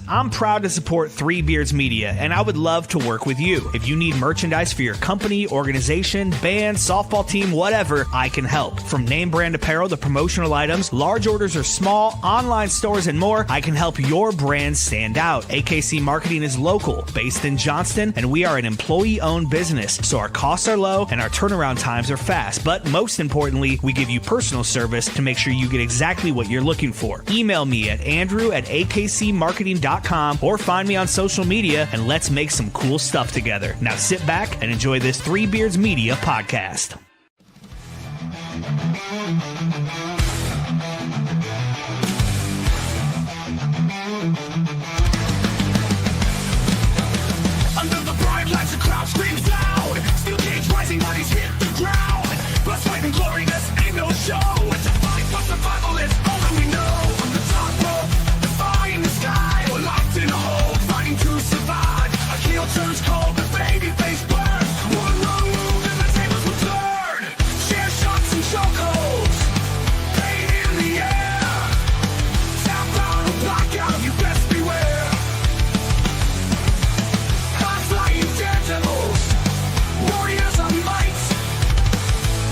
I'm proud to support Three Beards Media, and I would love to work with you. If you need merchandise for your company, organization, band, softball team, whatever, I can help. From name brand apparel to promotional items, large orders or small, online stores, and more, I can help your brand stand out. AKC Marketing is local, based in Johnston, and we are an employee-owned business, so our costs are low and our turnaround times are fast. But most importantly, we give you personal service to make sure you get exactly what you're looking for. Email me at andrew@akcmarketing.com or find me on social media and let's make some cool stuff together. Now sit back and enjoy this Three Beards Media podcast. Under the bright lights, the crowd screams loud. Steel cage rising, bodies hit the ground. Blood, sweat, and glory, this ain't no show. It's a fight for survival, it's all that we know. On the top rope, defying the sky. Locked in a hole, fighting to survive. A heel turns cold, the baby face burns. One wrong move and the tables will turn. Chair shots and chokeholds, pain in the air. Tap out or blackout, you best beware. High-flying daredevils, warriors of might.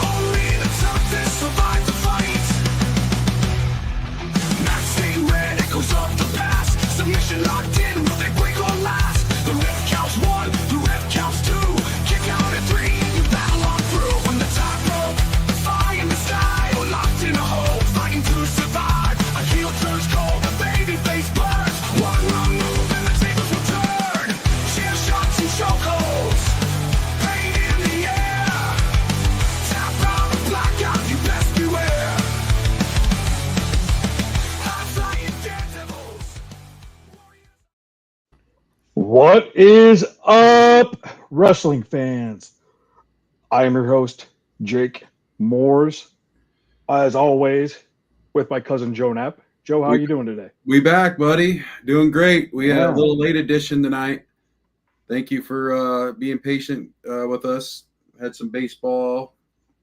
Only the toughest survive the fight. Match stay red, echoes of the past. Submission locked in, will they break or last? The ref counts 1, the ref counts 2. Kick out at 3, and you battle on through. On the top rope, the fire in the sky. Or locked in a hole, fighting to survive. A heel turns cold, the baby face burns. One wrong move and the tables will turn. Chair shots and chokeholds, pain in the air. Tap out or blackout, you best beware. High-flying daredevils. What is up, wrestling fans? I am your host, Jake Moores, as always, with my cousin Joe Knapp. Joe, how are you doing today? We back, buddy. Doing great. We had a little late edition tonight. Thank you for being patient with us. Had some baseball.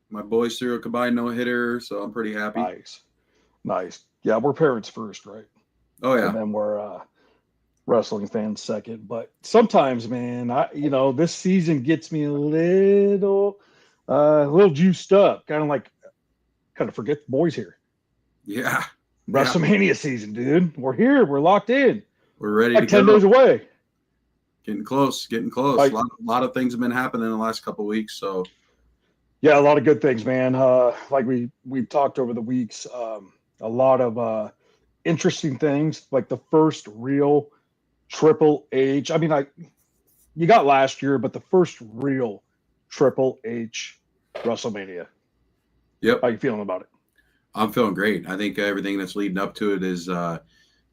My boys threw a combined no-hitter, so I'm pretty happy. Nice. Yeah, we're parents first, right? Oh, yeah. And then we're wrestling fans second. But sometimes, man, this season gets me a little juiced up. Kind of forget the boys here. Yeah. WrestleMania season, dude. We're here. We're locked in. We're ready to 10 go. days away. Getting close. Like, a lot of things have been happening in the last couple of weeks. So, yeah, a lot of good things, man. Like we've talked over the weeks, a lot of interesting things, like the first real Triple H. I mean, you got last year, but the first real Triple H WrestleMania. yep. How you feeling about it? I'm feeling great. I think everything that's leading up to it is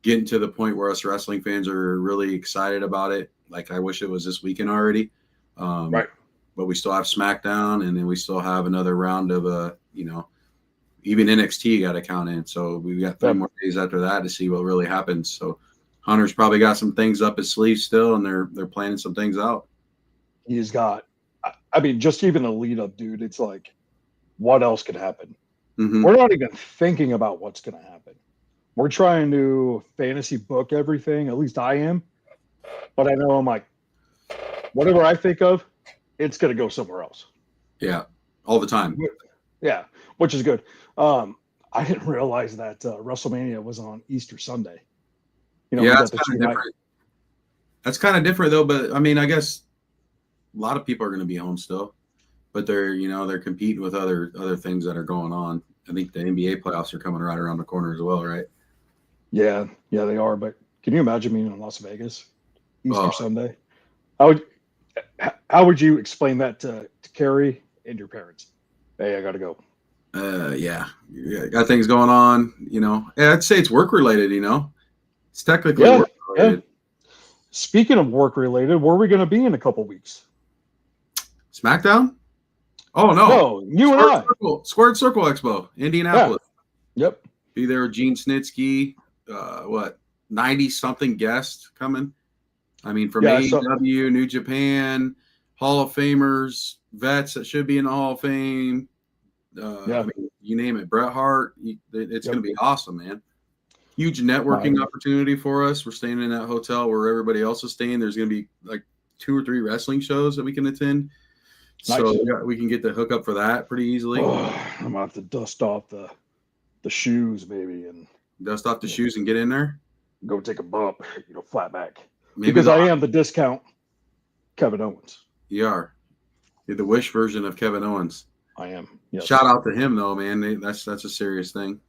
getting to the point where us wrestling fans are really excited about it. Like, I wish it was this weekend already. Right. But we still have SmackDown, and then we still have another round of, even NXT got to count in. So we've got 3 more days after that to see what really happens. So Hunter's probably got some things up his sleeve still, and they're planning some things out. He's got, I mean, just even the lead up, dude. It's like, what else could happen? Mm-hmm. We're not even thinking about what's going to happen. We're trying to fantasy book everything. At least I am. But I know I'm like, whatever I think of, it's going to go somewhere else. Yeah, all the time. Yeah, which is good. I didn't realize that WrestleMania was on Easter Sunday. That's kind of different. That's kind of different, though. But, I mean, I guess a lot of people are going to be home still. But they're competing with other things that are going on. I think the NBA playoffs are coming right around the corner as well, right? Yeah, they are. But can you imagine being in Las Vegas Easter Sunday? How would you explain that to Carrie and your parents? Hey, I got to go. Yeah, got things going on. Yeah, I'd say it's work related. It's technically work related. Yeah. Speaking of work related, where are we going to be in a couple weeks? SmackDown? Oh no, you and I. Squared Circle Expo, Indianapolis. Yeah. Yep. Be there with Gene Snitsky. 90-something guests coming. I mean, from AEW, New Japan, Hall of Famers, vets that should be in the Hall of Fame. I mean, you name it. Bret Hart. It's going to be awesome, man. huge networking opportunity for us. We're staying in that hotel where everybody else is staying. There's going to be like 2 or 3 wrestling shows that we can attend. Nice. So yeah, we can get the hookup for that pretty easily. I'm going to have to dust off the shoes maybe and dust off the shoes and get in there. Go take a bump, flat back. Maybe because I am the discount Kevin Owens. You are. You're the Wish version of Kevin Owens. I am. Yes. Shout out to him though, man. That's a serious thing.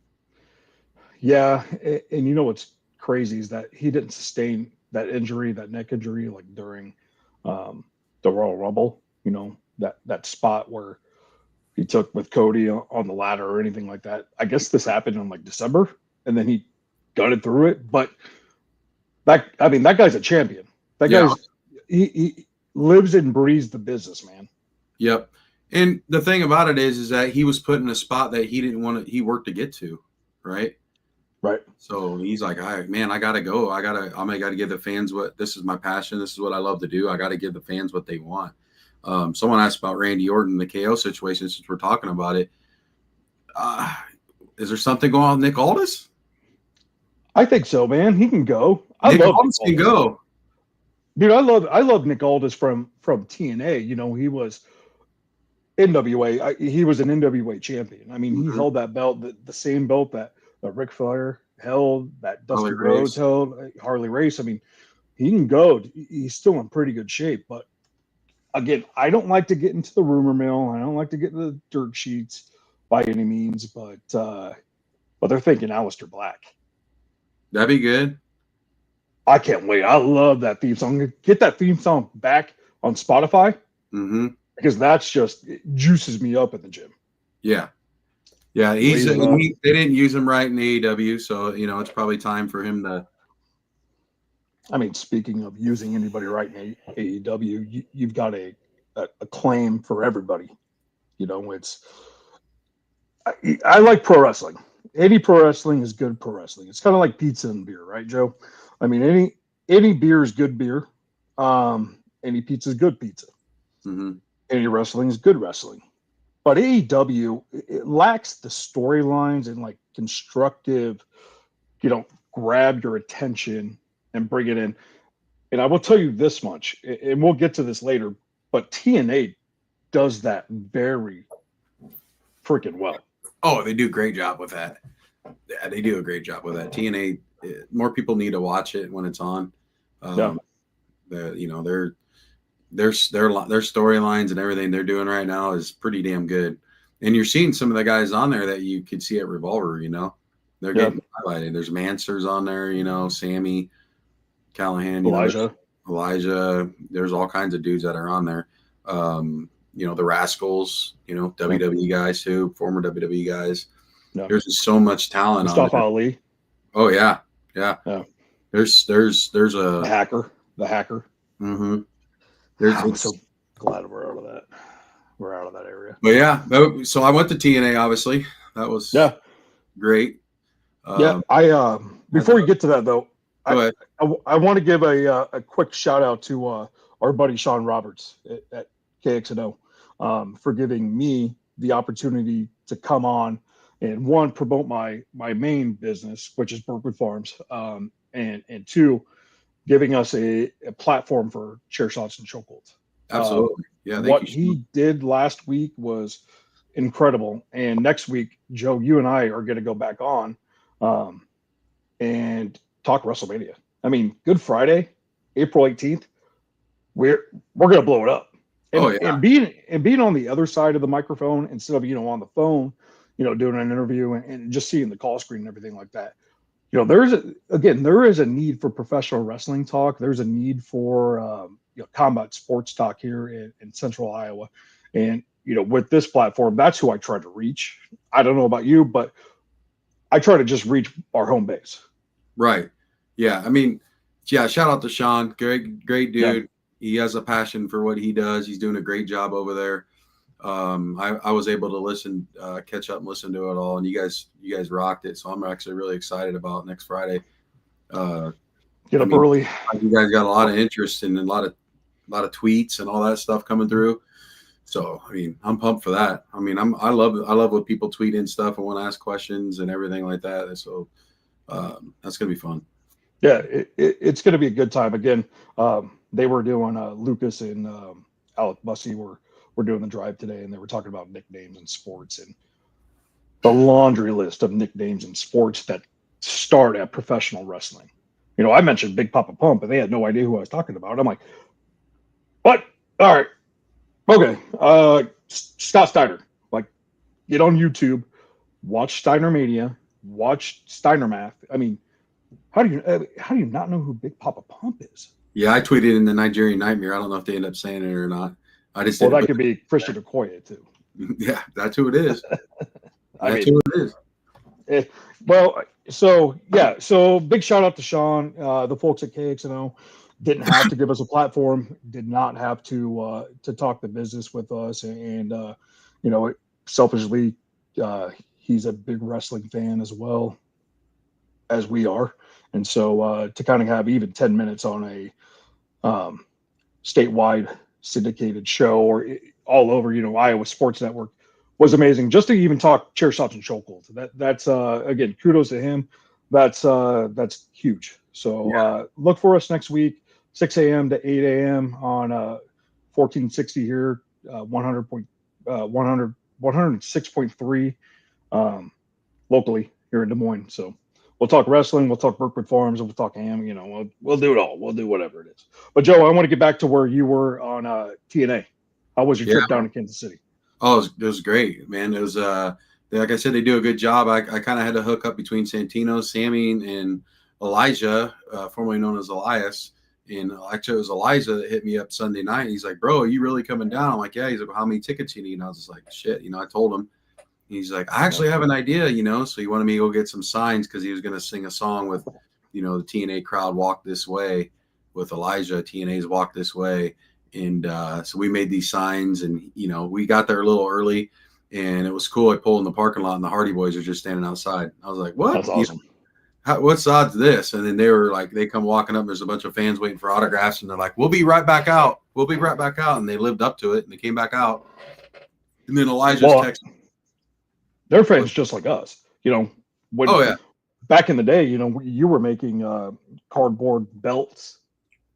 Yeah, and you know what's crazy is that he didn't sustain that injury, that neck injury, like during the Royal Rumble. That spot where he took with Cody on the ladder or anything like that. I guess this happened in like December, and then he gutted through it. But that guy's a champion. That guy's he lives and breathes the business, man. Yep. And the thing about it is that he was put in a spot that he didn't want to. He worked to get to, right? Right. So he's like, I gotta go. I gotta give the fans this is my passion. This is what I love to do. I gotta give the fans what they want. Someone asked about Randy Orton, the KO situation, since we're talking about it. Is there something going on with Nick Aldis? I think so, man. He can go. Nick Aldis can go. Dude, I love Nick Aldis from TNA. He was NWA. He was an NWA champion. I mean, he held that belt, the same belt that Ric Flair held, that Dusty Rhodes held, Harley Race. I mean, he can go. He's still in pretty good shape. But again, I don't like to get into the rumor mill. I don't like to get into the dirt sheets by any means. But they're thinking Aleister Black. That'd be good. I can't wait. I love that theme song. Get that theme song back on Spotify because that's it juices me up in the gym. Yeah. Yeah, they didn't use him right in AEW, so it's probably time for him to. I mean, speaking of using anybody right in AEW, you've got a claim for everybody. I like pro wrestling. Any pro wrestling is good pro wrestling. It's kind of like pizza and beer, right, Joe? I mean, any beer is good beer. Any pizza is good pizza. Mm-hmm. Any wrestling is good wrestling. But AEW, it lacks the storylines and like constructive, grab your attention and bring it in. And I will tell you this much, and we'll get to this later, but TNA does that very freaking well. Oh, they do a great job with that. Yeah, they do a great job with that. TNA, more people need to watch it when it's on. Their storylines and everything they're doing right now is pretty damn good. And you're seeing some of the guys on there that you could see at Revolver, they're getting highlighted. There's Mansers on there, Sammy, Callahan, Elijah. There's all kinds of dudes that are on there. The Rascals, WWE guys too, former WWE guys. Yeah. There's just so much talent. Mustafa Ali. Oh yeah. There's a the hacker. Mm-hmm. I'm so glad we're out of that. We're out of that area. But yeah, so I went to TNA. Obviously, that was great. I before we get to that though, I want to give a quick shout out to our buddy Sean Roberts at KXNO for giving me the opportunity to come on and promote my main business, which is Berkwood Farms, and two, giving us a platform for chair shots and chokeholds. Absolutely. Yeah. What he did last week was incredible. And next week, Joe, you and I are going to go back on and talk WrestleMania. I mean, Good Friday, April 18th, we're going to blow it up. And being on the other side of the microphone instead of, on the phone, doing an interview and just seeing the call screen and everything like that. There is a need for professional wrestling talk. There's a need for combat sports talk here in Central Iowa. And, with this platform, that's who I try to reach. I don't know about you, but I try to just reach our home base. Right. Yeah. I mean, shout out to Sean. Great dude. Yeah. He has a passion for what he does. He's doing a great job over there. I was able to catch up and listen to it all, and you guys rocked it. So I'm actually really excited about next Friday. Get up early. You guys got a lot of interest and a lot of tweets and all that stuff coming through. So I mean, I'm pumped for that. I mean, I love when people tweet in stuff and want to ask questions and everything like that. And so That's gonna be fun. Yeah, it's going to be a good time. Again, they were doing Lucas and Alec Bussey were doing the drive today, and they were talking about nicknames in sports and the laundry list of nicknames in sports that start at professional wrestling. I mentioned Big Papa Pump, and they had no idea who I was talking about. I'm like, what? All right, okay. Scott Steiner. Like, get on YouTube, watch Steiner Mania, watch Steiner Math. I mean, how do you not know who Big Papa Pump is? Yeah, I tweeted in the Nigerian Nightmare. I don't know if they end up saying it or not. I just Well, that could be Christian Okoye too. Yeah, that's who it is. That's who it is. So big shout out to Sean. The folks at KXNO didn't have to give us a platform, did not have to talk the business with us, and selfishly, he's a big wrestling fan as well as we are, and so to kind of have even 10 minutes on a statewide syndicated show or all over, Iowa Sports Network was amazing. Just to even talk chair shots and chokeholds. That's again, kudos to him. That's huge. So look for us next week, 6 a.m. to 8 a.m. on 1460 here, 106.3 locally here in Des Moines. So we'll talk wrestling, we'll talk Brookwood Farms, and we'll talk ham. We'll do it all. We'll do whatever it is. But Joe, I want to get back to where you were on TNA. How was your trip down to Kansas City? Oh, it was great, man. It was like I said, they do a good job. I kind of had to hook up between Santino, Sammy, and Elijah, formerly known as Elias. And actually, it was Elijah that hit me up Sunday night. He's like, "Bro, are you really coming down?" I'm like, "Yeah." He's like, well, "How many tickets you need?" And I was just like, "Shit," I told him. He's like, "I actually have an idea, So he wanted me to go get some signs because he was going to sing a song with, the TNA crowd Walk This Way with Elijah. TNA's Walk This Way. And so we made these signs, and we got there a little early, and it was cool. I pulled in the parking lot, and the Hardy Boys are just standing outside. I was like, "What? That's awesome. What's the odds of this?" And then they were like, they come walking up. And there's a bunch of fans waiting for autographs, and they're like, "We'll be right back out. We'll be right back out." And they lived up to it, and they came back out. And then Elijah's texted. They're fans just like us, When back in the day, you were making cardboard belts.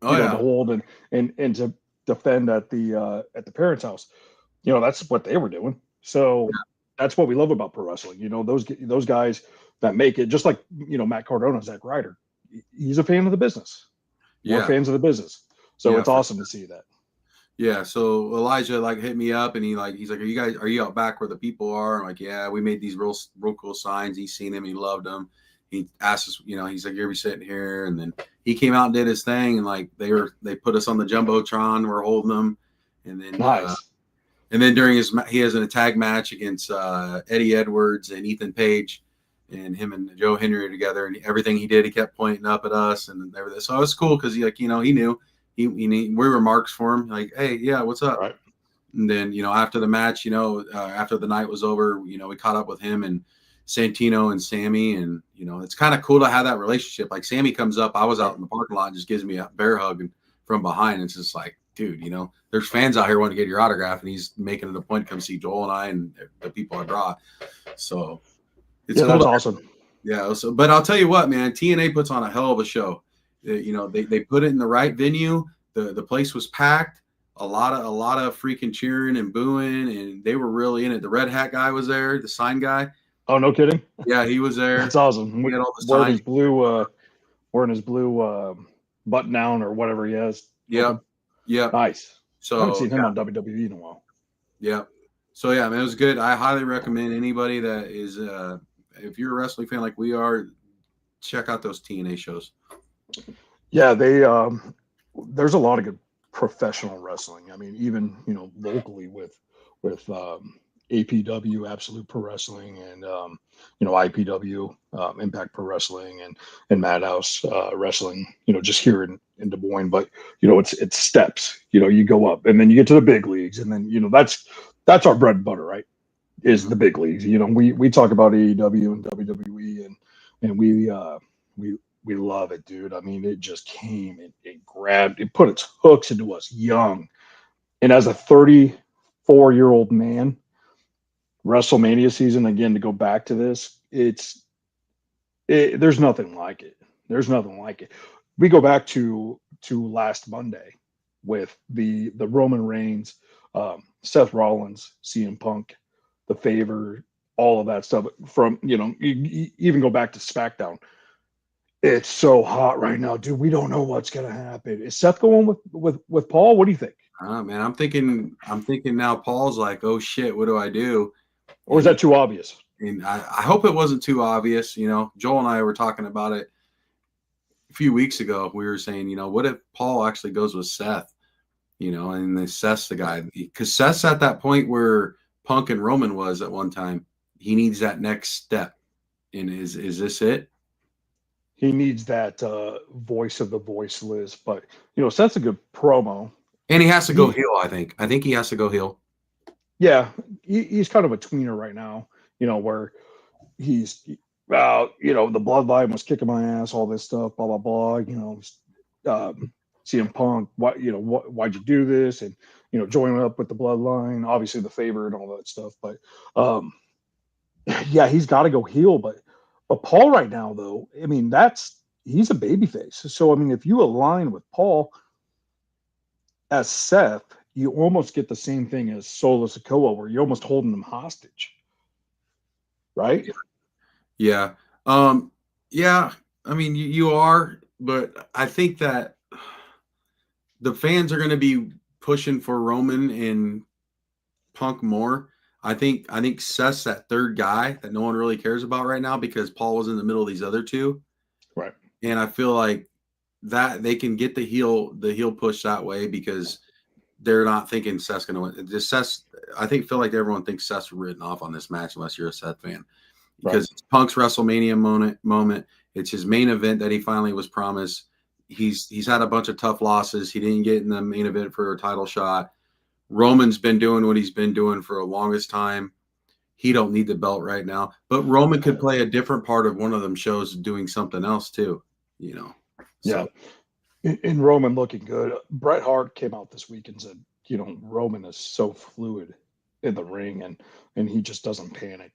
To hold and to defend at the parents' house. That's what they were doing. So that's what we love about pro wrestling. Those guys that make it, just like Matt Cardona, Zack Ryder. He's a fan of the business. We're fans of the business. So it's awesome to see that. Yeah. So Elijah hit me up, and he's like, "Are you out back where the people are?" I'm like, "Yeah, we made these real cool signs." He's seen them, he loved them. He asked us, he's like, "You're be sitting here," and then he came out and did his thing, and they put us on the jumbotron. We're holding them, and then nice. And then during he has a tag match against Eddie Edwards and Ethan Page, and him and Joe Henry are together, and everything he did, he kept pointing up at us and everything. So it was cool because he knew we were marks for him, like, "Hey, yeah, what's up?" Right. And then after the match, after the night was over, we caught up with him and Santino and Sammy, and it's kind of cool to have that relationship. Like, Sammy comes up, I was out in the parking lot, and just gives me a bear hug and from behind. And it's just like, dude, there's fans out here wanting to get your autograph, and he's making it a point to come see Joel and I and the people I brought. So it's cool. That's awesome. Yeah. So, but I'll tell you what, man, TNA puts on a hell of a show. They put it in the right venue. The place was packed. A lot of freaking cheering and booing, and they were really in it. The red hat guy was there, the sign guy. Oh, no kidding. Yeah, he was there. That's awesome. He had all the wearing his blue button down or whatever he has. Yeah. Nice. So I haven't seen him on WWE in a while. Yeah. So yeah, man, it was good. I highly recommend anybody that is if you're a wrestling fan like we are, check out those TNA shows. Yeah, there's a lot of good professional wrestling. I mean, even locally with APW, Absolute Pro Wrestling, and IPW, Impact Pro Wrestling, and Madhouse Wrestling. Just here in Des Moines, but it's steps. You go up, and then you get to the big leagues, and then that's our bread and butter, right? Is the big leagues. We talk about AEW and WWE, and we love it, dude. I mean, it just came and it grabbed, it put its hooks into us young, and as a 34-year-old man. WrestleMania season, again, to go back to this, it's There's nothing like it. There's nothing like it. We go back to last Monday with the Roman Reigns, Seth Rollins, CM Punk, the Favor, all of that stuff. From you even go back to SmackDown. It's so hot right now, dude. We don't know what's gonna happen. Is Seth going with Paul? What do you think? Man, I'm thinking now. Paul's like, oh shit, what do I do? Or is that too obvious? And I hope it wasn't too obvious. Joel and I were talking about it a few weeks ago. We were saying, what if Paul actually goes with Seth? And then Seth's the guy, because Seth's at that point where Punk and Roman was at one time. He needs that next step. And is this it? He needs that voice of the voiceless, but Seth's a good promo, and he has to go heel. I think he has to go heel. Yeah, he's kind of a tweener right now. Where he's the bloodline was kicking my ass, all this stuff, blah blah blah. CM Punk, why'd you do this? And joining up with the bloodline, obviously the Favor and all that stuff. But yeah, he's got to go heel. But Paul right now, though, I mean, he's a babyface. So I mean, if you align with Paul as Seth, you almost get the same thing as Solo Sikoa, where you're almost holding them hostage, right? Yeah. Yeah. I mean, you are, but I think that the fans are going to be pushing for Roman and Punk more. I think Seth's that third guy that no one really cares about right now because Paul was in the middle of these other two. Right. And I feel like that they can get the heel push that way because they're not thinking Seth's going to win. Feel like everyone thinks Seth's written off on this match unless you're a Seth fan. Because It's Punk's WrestleMania moment. It's his main event that he finally was promised. He's had a bunch of tough losses. He didn't get in the main event for a title shot. Roman's been doing what he's been doing for the longest time. He don't need the belt right now. But Roman could play a different part of one of them shows doing something else too, So. Yeah. In Roman looking good. Bret Hart came out this week and said, Roman is so fluid in the ring and he just doesn't panic,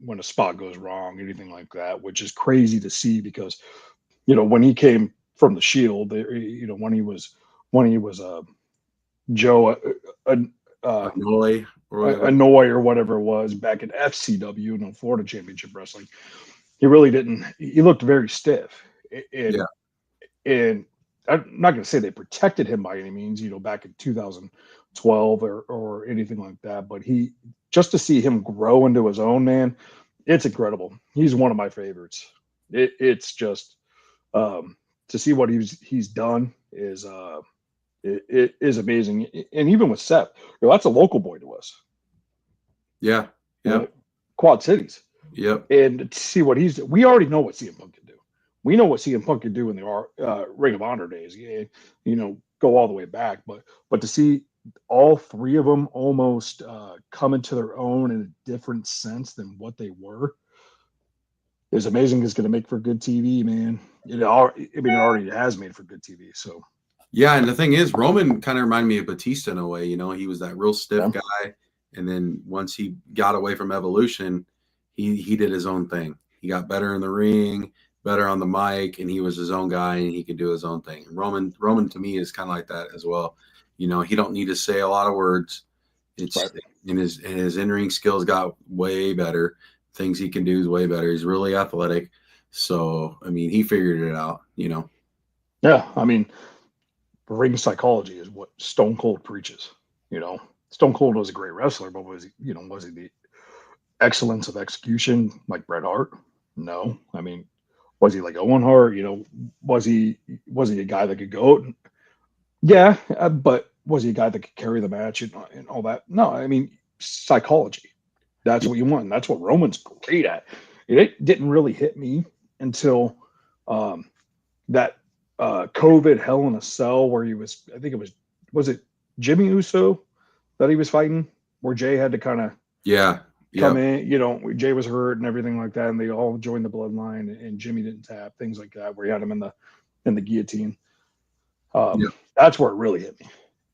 when a spot goes wrong, anything like that, which is crazy to see because, when he came from the Shield, when he was Joe Anoy or whatever it was back in FCW, Florida Championship Wrestling, he really didn't. He looked very stiff, and I'm not going to say they protected him by any means, back in 2012 or anything like that. But just to see him grow into his own, man, it's incredible. He's one of my favorites. It's just to see what he's done is it is amazing. And even with Seth, that's a local boy to us. Yeah. Yeah. Quad Cities. Yep. And to see what we already know what CM Punk can do. We know what CM Punk can do in the Ring of Honor days. Go all the way back. But to see all three of them almost come into their own in a different sense than what they were is amazing. It's going to make for good TV, man. It already has made for good TV. So. Yeah, and the thing is, Roman kind of reminded me of Batista in a way. He was that real stiff guy, and then once he got away from Evolution, he did his own thing. He got better in the ring, better on the mic, and he was his own guy, and he could do his own thing. Roman to me is kind of like that as well. He don't need to say a lot of words. It's and his in-ring skills got way better. Things he can do is way better. He's really athletic. So, I mean, he figured it out, Yeah, I mean, ring psychology is what Stone Cold preaches. Stone Cold was a great wrestler, but was he the excellence of execution like Bret Hart? No. I mean, was he like Owen Hart? Was he a guy that could go? Yeah, but was he a guy that could carry the match and all that? No, I mean, psychology. That's what you want. And that's what Roman's great at. It didn't really hit me until that COVID Hell in a Cell where he was, I think it was it Jimmy Uso that he was fighting, where Jay had to kind of come in, Jay was hurt and everything like that, and they all joined the bloodline and Jimmy didn't tap, things like that, where he had him in the guillotine. That's where it really hit me.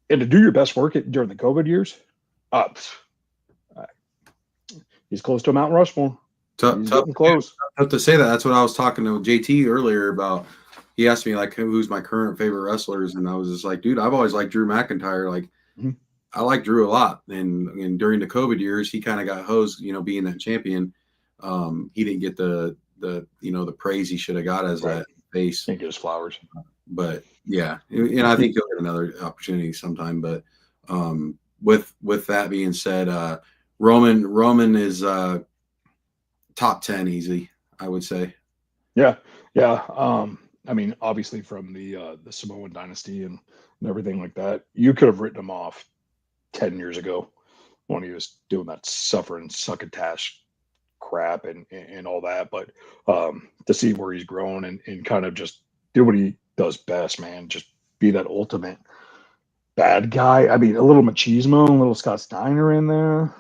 And to do your best work during the COVID years, he's close to Mount Rushmore. He's getting close. Tough to say that. That's what I was talking to JT earlier about. He asked me like, who's my current favorite wrestlers, and I was just like, dude, I've always liked Drew McIntyre. Like, I like Drew a lot, and during the COVID years, he kind of got hosed, being that champion. He didn't get the praise he should have got as that face. Didn't get his flowers. But yeah, and I think he'll get another opportunity sometime. But with that being said, Roman is top 10 easy, I would say. Yeah. I mean, obviously from the Samoan dynasty and everything like that, you could have written him off 10 years ago when he was doing that suffering succotash crap and all that. But to see where he's grown and kind of just do what he does best, man, just be that ultimate bad guy. I mean, a little machismo, a little Scott Steiner in there,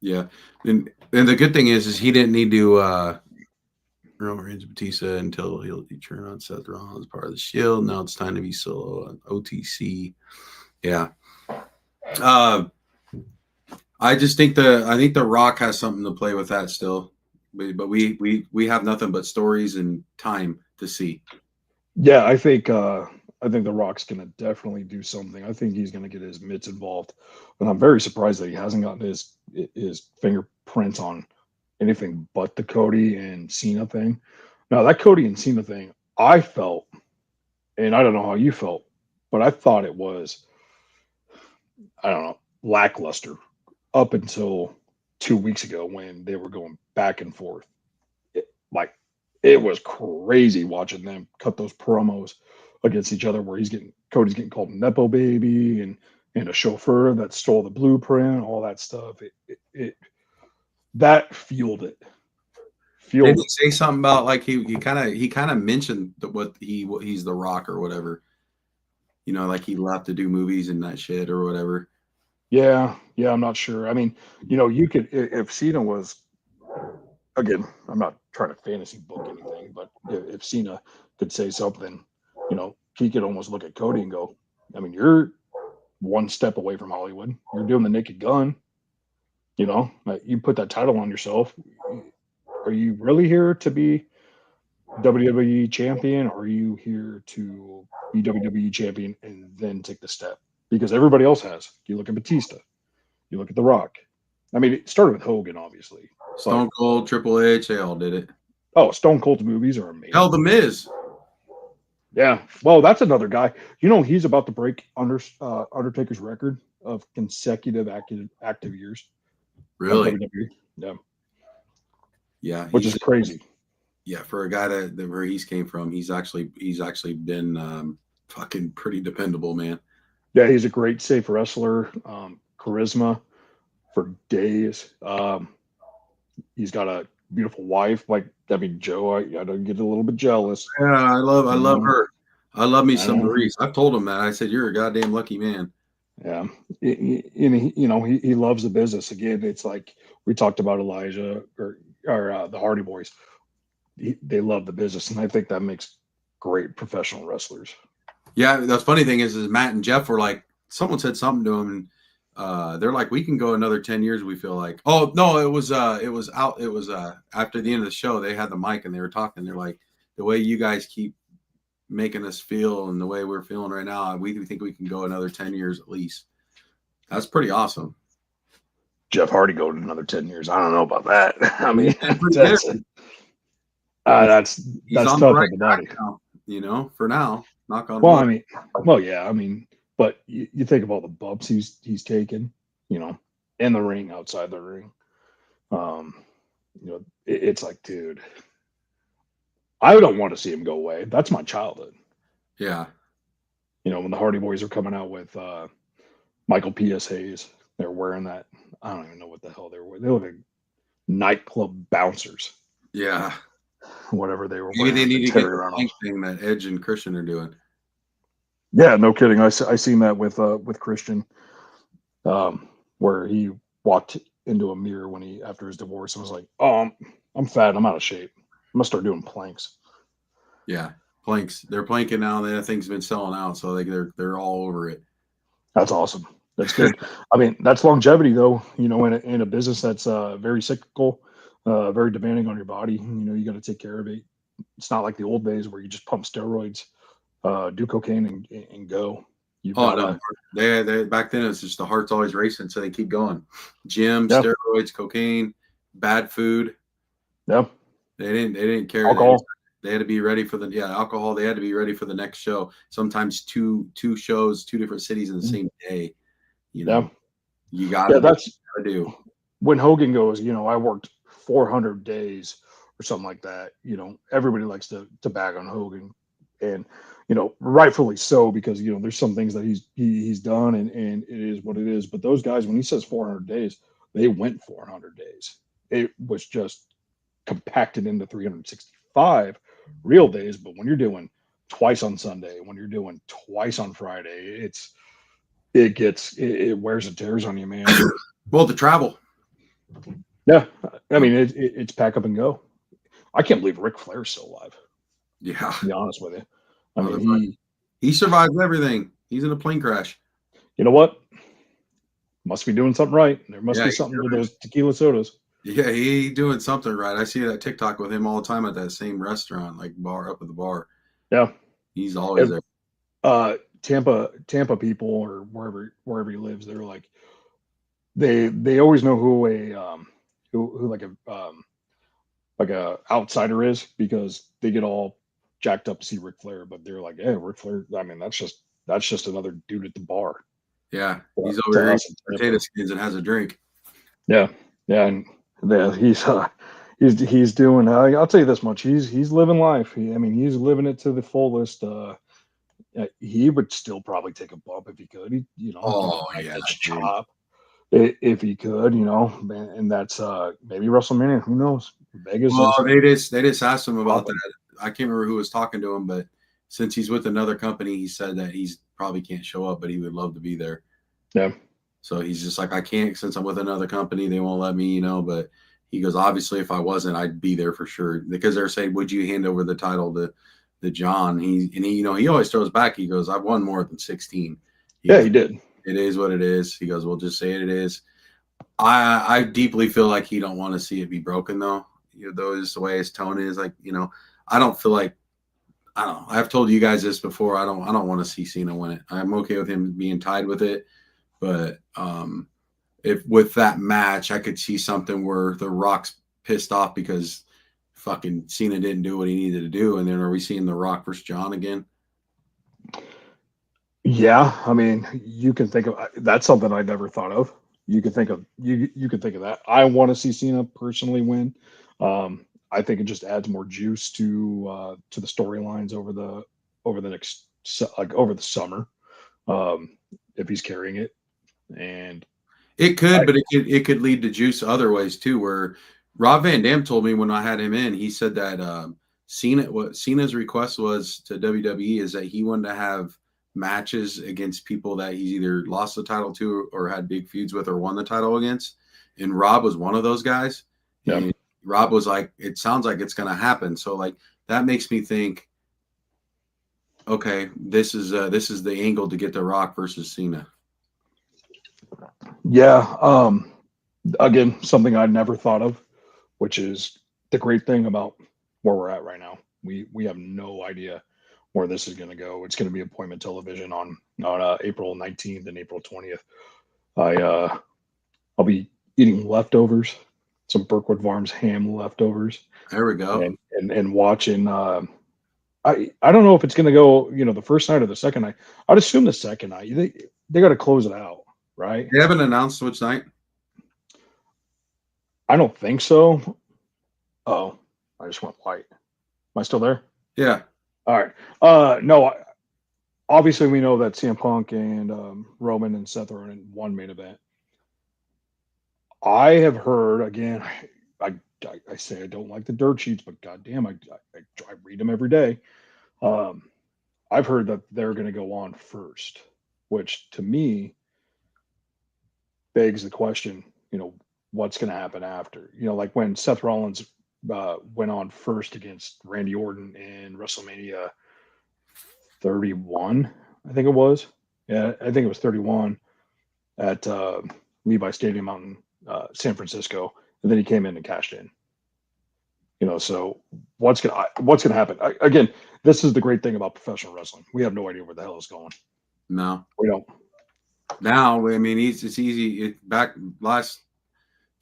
Yeah, and the good thing is he didn't need to Roman Reigns Batista until he'll turn on Seth Rollins part of the Shield. Now it's time to be solo on OTC. Yeah. I just think the Rock has something to play with that still, but we have nothing but stories and time to see. Yeah, I think the Rock's gonna definitely do something. I think he's gonna get his mitts involved, and I'm very surprised that he hasn't gotten his fingerprints on anything but the Cody and Cena thing. Now that Cody and Cena thing, I felt, and I don't know how you felt, but I thought it was, I don't know, lackluster up until 2 weeks ago when they were going back and forth. It was crazy watching them cut those promos against each other where Cody's getting called Nepo baby and a chauffeur that stole the blueprint, all that stuff. That fueled it. Did he say something about like he kind of mentioned what he's the Rock or whatever, like he left to do movies and that shit or whatever. Yeah, I'm not sure. I mean, you could, if Cena was, again, I'm not trying to fantasy book anything, but if Cena could say something, he could almost look at Cody and go, I mean, you're one step away from Hollywood. You're doing the Naked Gun. You put that title on yourself. Are you really here to be WWE champion, or are you here to be WWE champion and then take the step? Because everybody else has. You look at Batista. You look at The Rock. I mean, it started with Hogan, obviously. Stone Cold, Triple H, they all did it. Oh, Stone Cold's movies are amazing. Hell, The Miz. Yeah. Well, that's another guy. He's about to break Undertaker's record of consecutive active years. Really? Yeah. Yeah. Which is crazy. Yeah, for a guy that where he's came from, he's actually been fucking pretty dependable, man. Yeah, he's a great, safe wrestler. Charisma for days. He's got a beautiful wife. Joe, I don't get a little bit jealous. Yeah, I love her. I love me some Maurice. I've told him that. I said, you're a goddamn lucky man. Yeah. He loves the business. Again, it's like we talked about Elijah or the Hardy Boys. They love the business, and I think that makes great professional wrestlers. Yeah, the funny thing is Matt and Jeff were like, someone said something to him, and they're like, we can go another 10 years. We feel like, oh no, it was after the end of the show, they had the mic and they were talking. They're like, the way you guys keep making us feel and the way we're feeling right now, we think we can go another 10 years at least. That's pretty awesome. Jeff Hardy go to another 10 years. I don't know about that. I mean, that's tough on the body. Now, for now, knock on wood. But you think of all the bumps he's taken, in the ring, outside the ring. It's like, dude, I don't want to see him go away. That's my childhood. Yeah. When the Hardy Boys are coming out with Michael P.S. Hayes, they're wearing that. I don't even know what the hell they were. They look like nightclub bouncers. Yeah. Whatever they were wearing. Maybe they need to get the thing that Edge and Christian are doing. Yeah, no kidding. I seen that with Christian, where he walked into a mirror after his divorce and was like, "Oh, I'm fat. I'm out of shape. I'm gonna start doing planks." Yeah, planks. They're planking now. That thing's been selling out, so they're all over it. That's awesome. That's good. I mean, that's longevity, though. In a business that's very cyclical, very demanding on your body. You got to take care of it. It's not like the old days where you just pump steroids, do cocaine, and go. You've Oh got no, to. they back then it's just the heart's always racing, so they keep going. Gym, Yeah, steroids, cocaine, bad food. yeah. They didn't care. Alcohol. They had to be ready for the alcohol. They had to be ready for the next show. Sometimes two shows, two different cities in the same day. Yeah, You got yeah. to do what That's you got to do. when Hogan goes. I worked 400 days or something like that. Everybody likes to bag on Hogan, and rightfully so, because there's some things that he's done, and it is what it is. But those guys, when he says 400 days, they went 400 days. It was just compacted into 365 real days. But when you're doing twice on Sunday, when you're doing twice on Friday, it wears and tears on you, man. Well, the travel. Yeah, I mean it's pack up and go. I can't believe Ric Flair's still alive. Yeah. To be honest with you, I mean he survived everything. He's in a plane crash. you know what? Must be doing something right. There must Yeah, be something to those tequila sodas. Yeah, he doing something right. I see that TikTok with him all the time at that same restaurant, like bar up at the bar. Yeah, He's always there. Tampa people or wherever he lives, they're like they always know who who like a outsider is, because they get all jacked up to see Ric Flair, but they're like, hey, Ric Flair. I mean, that's just another dude at the bar. Yeah, he's To over here us eating in Tampa. potato skins and has a drink. Yeah, and yeah, he's doing. I'll tell you this much: he's living life. I mean, he's living it to the fullest. He would still probably take a bump if he could. Oh Bite yeah, his dude. chop if he could. And that's maybe WrestleMania. Who knows? Vegas. Well, is they just asked him about that. I can't remember who was talking to him, but since he's with another company, he said that he's probably can't show up, but he would love to be there. Yeah. So he's just like, I can't, since I'm with another company, they won't let me, but he goes, obviously, if I wasn't, I'd be there for sure. Because they're saying, would you hand over the title to John? He always throws back. He goes, I've won more than 16. He did. It is what it is. He goes, we'll just say it is. I deeply feel like he don't want to see it be broken, though. Though is the way his tone is. Like, I don't feel like, I don't know. I've told you guys this before. I don't want to see Cena win it. I'm okay with him being tied with it. But if with that match, I could see something where The Rock's pissed off because fucking Cena didn't do what he needed to do, and then are we seeing The Rock versus John again? Yeah, I mean, you can think of that's something I never thought of. You could think of you could think of that. I want to see Cena personally win. I think it just adds more juice to the storylines over the next over the summer, if he's carrying it. And it could, but it could lead to juice other ways too. Where Rob Van Dam told me when I had him in, he said that what Cena's request was to WWE is that he wanted to have matches against people that he's either lost the title to or had big feuds with or won the title against, and Rob was one of those guys. Yeah. And Rob was like, it sounds like it's going to happen. So like that makes me think, okay, this is the angle to get The Rock versus Cena. yeah, again, something I never thought of, which is the great thing about where we're at right now. We have no idea where this is going to go. It's going to be appointment television on April 19th and April 20th. I'll be eating leftovers, some Berkwood Farms ham leftovers. There we go. And watching. I don't know if it's going to go, the first night or the second night. I'd assume the second night. They got to close it out, right? They haven't announced which night. I don't think so. Oh, I just went white. Am I still there? Yeah. All right. No, obviously we know that CM Punk and Roman and Seth are in one main event. I have heard, again, I say I don't like the dirt sheets, but goddamn, I read them every day. I've heard that they're going to go on first, which to me begs the question, what's going to happen after? Like when Seth Rollins went on first against Randy Orton in WrestleMania 31, I think it was. Yeah, I think it was 31. at Levi Stadium out in San Francisco, and then he came in and cashed in. So what's gonna happen? Again, this is the great thing about professional wrestling. We have no idea where the hell it's going. No, we don't. Now, I mean, it's easy. Back last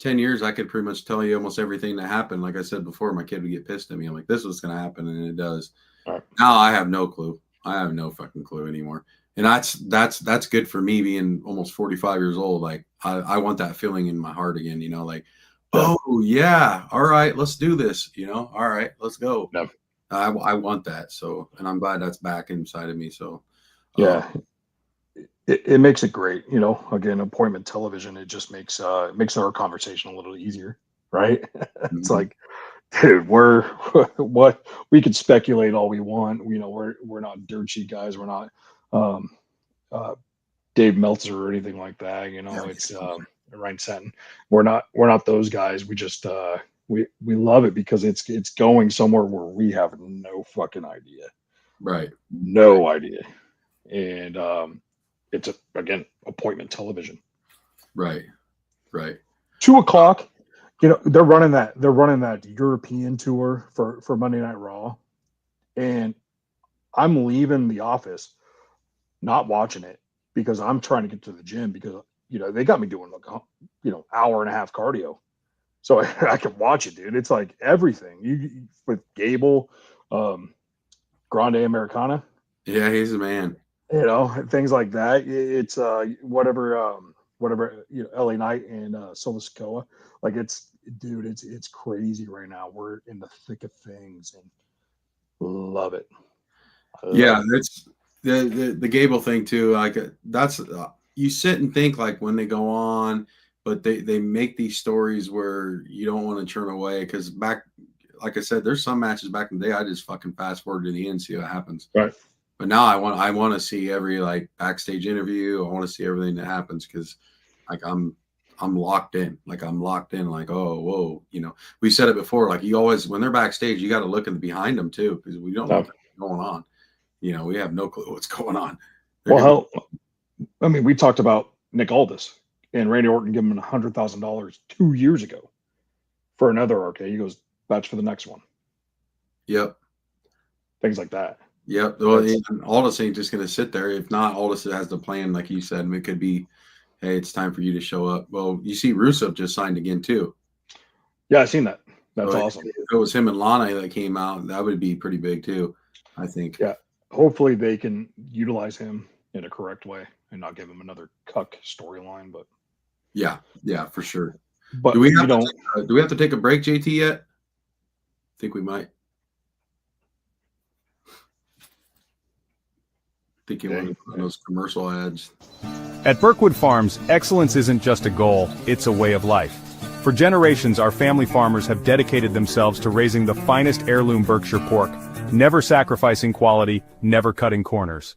10 years, I could pretty much tell you almost everything that happened. Like I said before, my kid would get pissed at me. I'm like, this was going to happen, and it does. Right. Now I have no clue. I have no fucking clue anymore. And that's good for me being almost 45 years old. Like I want that feeling in my heart again, like, oh yeah, all right, let's do this, all right, let's go. No. I want that. So, and I'm glad that's back inside of me. So yeah, it makes it great. Again, appointment television, it just makes our conversation a little easier, right? It's like, dude, we could speculate all we want. We're not dirt sheet guys. We're not Dave Meltzer or anything like that. It's Ryan Satin. We're not those guys. We just we love it because it's going somewhere where we have no fucking idea. Right. No idea. And it's again appointment television. Right. 2:00. They're running that European tour for Monday Night Raw, and I'm leaving the office, not watching it because I'm trying to get to the gym because they got me doing hour and a half cardio, so I can watch it, dude. It's like everything you with Gable, Grande Americana. Yeah, he's a man. Things like that. It's whatever LA Knight and Solo Sikoa. Like it's crazy right now. We're in the thick of things and love it. That's the Gable thing too. Like that's you sit and think like when they go on, but they make these stories where you don't want to turn away because back, like I said, there's some matches back in the day I just fucking fast forward to the end, see what happens. Right. But now I want to see every like backstage interview. I want to see everything that happens because like I'm locked in. Like oh whoa, we said it before. Like you always when they're backstage, you got to look in behind them too because we don't know what's going on. We have no clue what's going on. We talked about Nick Aldis and Randy Orton giving him $100,000 2 years ago for another RK. He goes, "Batch for the next one." Yep. Things like that. Yep. Well, Aldis ain't just going to sit there. If not, Aldis has the plan, like you said. It could be, hey, it's time for you to show up. Well, you see Rusev just signed again, too. Yeah, I've seen that. That's awesome. If it was him and Lana that came out, that would be pretty big, too, I think. Yeah. Hopefully they can utilize him in a correct way and not give him another cuck storyline. But yeah, for sure. But do we have to take a break, JT, yet? I think we might. Thinking one of those commercial ads. At Berkwood Farms, excellence isn't just a goal, it's a way of life. For generations, our family farmers have dedicated themselves to raising the finest heirloom Berkshire pork, never sacrificing quality, never cutting corners.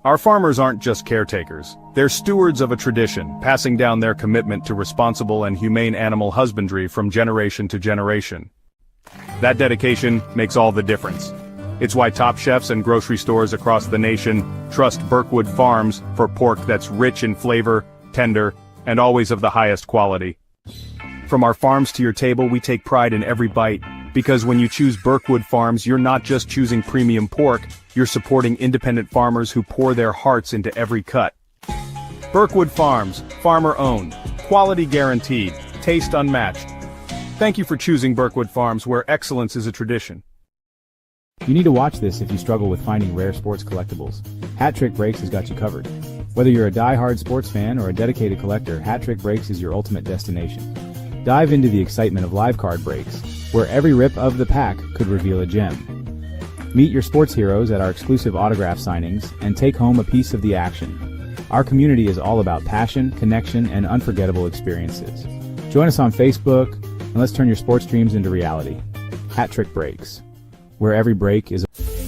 Our farmers aren't just caretakers, they're stewards of a tradition, passing down their commitment to responsible and humane animal husbandry from generation to generation. That dedication makes all the difference. It's why top chefs and grocery stores across the nation trust Berkwood Farms for pork that's rich in flavor, tender, and always of the highest quality. From our farms to your table, we take pride in every bite, because when you choose Berkwood Farms, you're not just choosing premium pork, you're supporting independent farmers who pour their hearts into every cut. Berkwood Farms, farmer-owned, quality guaranteed, taste unmatched. Thank you for choosing Berkwood Farms, where excellence is a tradition. You need to watch this if you struggle with finding rare sports collectibles. Hat Trick Breaks has got you covered. Whether you're a die-hard sports fan or a dedicated collector, Hat Trick Breaks is your ultimate destination. Dive into the excitement of live card breaks, where every rip of the pack could reveal a gem. Meet your sports heroes at our exclusive autograph signings and take home a piece of the action. Our community is all about passion, connection, and unforgettable experiences. Join us on Facebook, and let's turn your sports dreams into reality. Hat Trick Breaks, where every break is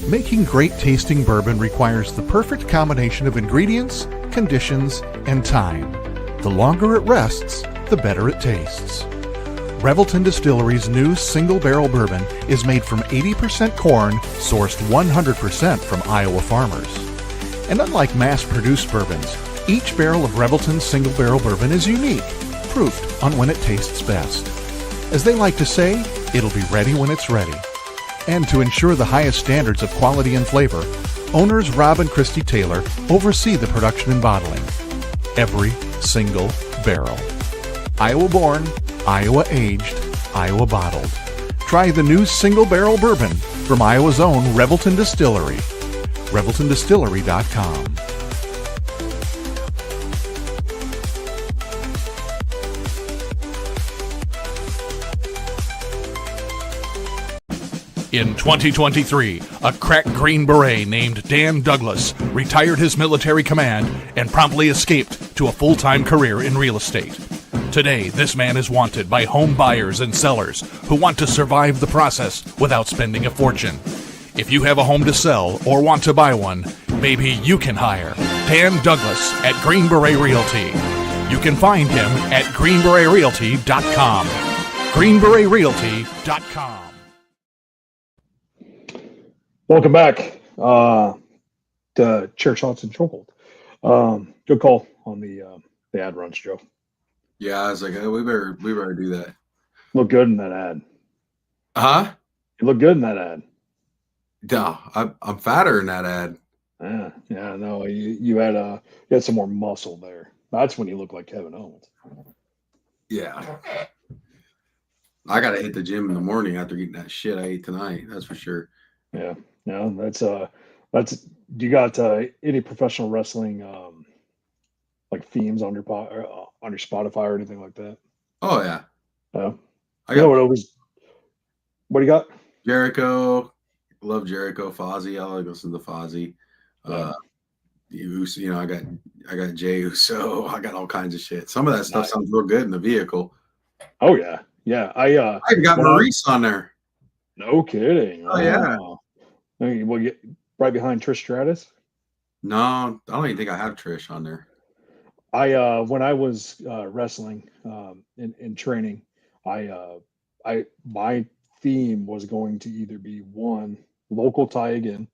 Making great tasting bourbon requires the perfect combination of ingredients, conditions, and time. The longer it rests, the better it tastes. Revelton Distillery's new single barrel bourbon is made from 80% corn, sourced 100% from Iowa farmers. And unlike mass-produced bourbons, Each barrel of Revelton's single barrel bourbon is unique, proofed on when it tastes best. As they like to say, it'll be ready when it's ready. And to ensure the highest standards of quality and flavor, owners Rob and Christy Taylor oversee the production and bottling. Every single barrel. Iowa born, Iowa aged, Iowa bottled. Try the new single barrel bourbon from Iowa's own Revelton Distillery. ReveltonDistillery.com. In 2023, a crack Green Beret named Dan Douglas retired his military command and promptly escaped to a full-time career in real estate. Today, this man is wanted by home buyers and sellers who want to survive the process without spending a fortune. If you have a home to sell or want to buy one, maybe you can hire Dan Douglas at Green Beret Realty. You can find him at greenberetrealty.com. greenberetrealty.com. Welcome back to Chokeholds and Chokeholds. Good call on the ad runs, Joe. Yeah, I was like, oh, we better do that. Look good in that ad. Huh? You look good in that ad. Duh, I'm fatter in that ad. Yeah, no, you had some more muscle there. That's when you look like Kevin Owens. Yeah. I gotta hit the gym in the morning after eating that shit I ate tonight. That's for sure. Yeah, that's do you got any professional wrestling like themes on your Spotify or anything like that? Oh yeah. I got what do you got? Jericho. Love Jericho. Fozzy. I like listening to Fozzy. I got Jey Uso. I got all kinds of shit. Some of that stuff sounds real good in the vehicle. Oh yeah. I got Maurice on there. No kidding. Oh yeah. Well, get right behind Trish Stratus. No, I don't even think I have Trish on there. When I was wrestling in training, my theme was going to either be one local tie again,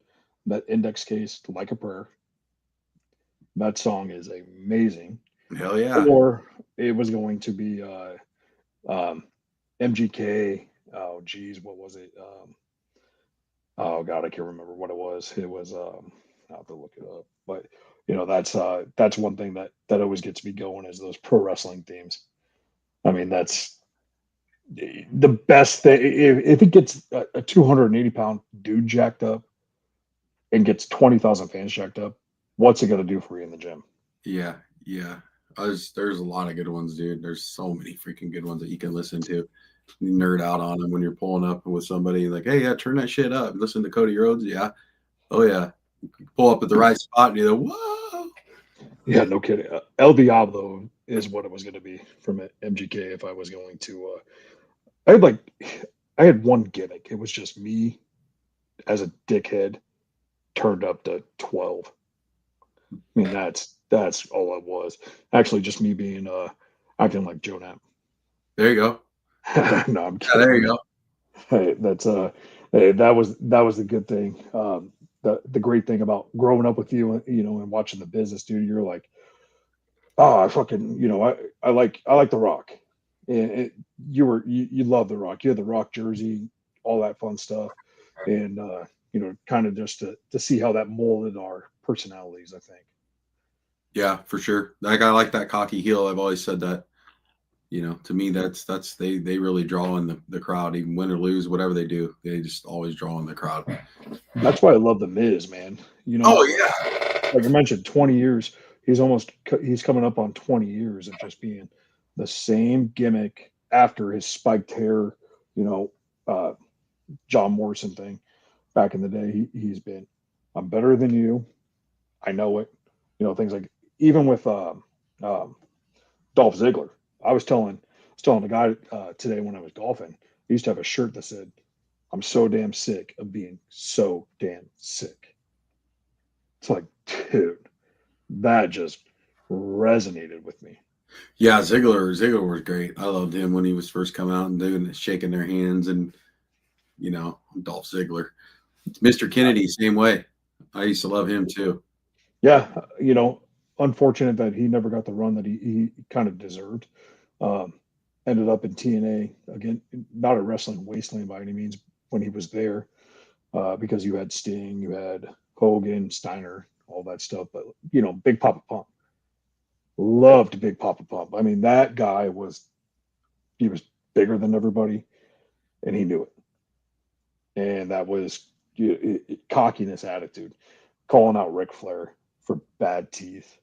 that Index Case Like a Prayer. That song is amazing. Hell yeah. Or it was going to be MGK. Oh geez, what was it? Oh god, I can't remember what it was. It was I'll have to look it up. But that's one thing that always gets me going is those pro wrestling themes. I mean, that's the best thing. If it gets a 280-pound dude jacked up and gets 20,000 fans jacked up, what's it going to do for you in the gym? Yeah. There's a lot of good ones, dude. There's so many freaking good ones that you can listen to. You nerd out on them when you're pulling up with somebody like, hey, yeah, turn that shit up. Listen to Cody Rhodes. Yeah. Oh, yeah. Pull up at the right spot and you're like, whoa. Yeah, no kidding. El Diablo is what it was going to be from MGK if I was going to. I had one gimmick. It was just me as a dickhead turned up to 12. I mean, that's all it was. Actually, just me being acting like Joe Knapp. There you go. No, I'm kidding. Yeah, there you go. Hey, that was the good thing. The great thing about growing up with you, and watching the business, dude. You're like, oh, I fucking, I like The Rock, and you love The Rock. You had the Rock jersey, all that fun stuff, and kind of just to see how that molded our personalities. I think. Yeah, for sure. Like I like that cocky heel. I've always said that. To me, that's they really draw in the crowd, even win or lose, whatever they do. They just always draw in the crowd. That's why I love the Miz, man. Oh yeah. Like I mentioned, 20 years. He's coming up on 20 years of just being the same gimmick after his spiked hair, John Morrison thing back in the day. He's been, I'm better than you. I know it. Things like even with Dolph Ziggler. I was telling the guy today when I was golfing, he used to have a shirt that said, I'm so damn sick of being so damn sick. It's like, dude, that just resonated with me. Yeah, Ziggler was great. I loved him when he was first coming out and doing it, shaking their hands, and Dolph Ziggler. Mr. Kennedy, same way. I used to love him too. Yeah, unfortunate that he never got the run that he kind of deserved. Um, Ended up in TNA again, not a wrestling wasteland by any means when he was there, because you had Sting, you had Hogan, Steiner, all that stuff. But Big Papa Pump, loved Big Papa Pump. I mean, that guy was bigger than everybody, and he knew it. And that was cockiness attitude, calling out Ric Flair for bad teeth.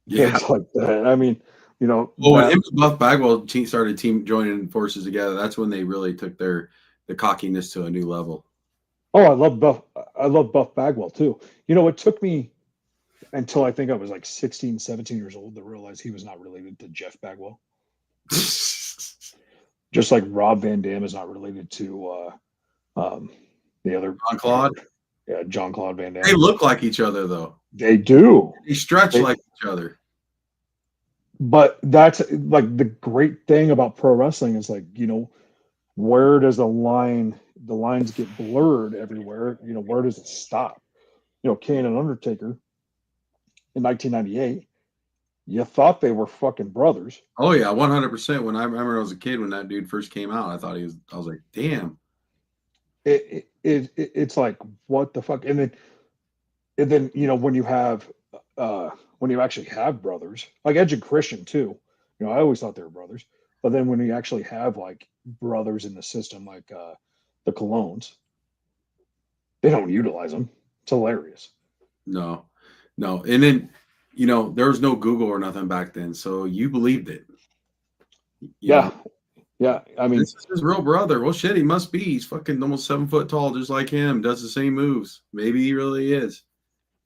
Yeah. Things like that. I mean, well, when him and Buff Bagwell started joining forces together, that's when they really took the cockiness to a new level. Oh, I love Buff Bagwell too. It took me until I think I was like 16, 17 years old to realize he was not related to Jeff Bagwell. Just like Rob Van Dam is not related to the other Jean-Claude. Yeah, Jean-Claude Van Damme. They look like each other though. They do. They stretch like each other. But that's like the great thing about pro wrestling is like, where does the lines get blurred everywhere? Where does it stop? Kane and Undertaker in 1998, you thought they were fucking brothers. Oh yeah, 100%. When I remember I was a kid when that dude first came out, I was like, damn. It's like, what the fuck? And then when you have when you actually have brothers, like Edge and Christian too, I always thought they were brothers. But then when you actually have like brothers in the system, like the Colognes, they don't utilize them. It's hilarious. No. And then, there was no Google or nothing back then, so you believed it. Yeah. I mean, this is his real brother. Well, shit, he must be. He's fucking almost 7 foot tall, just like him. Does the same moves. Maybe he really is.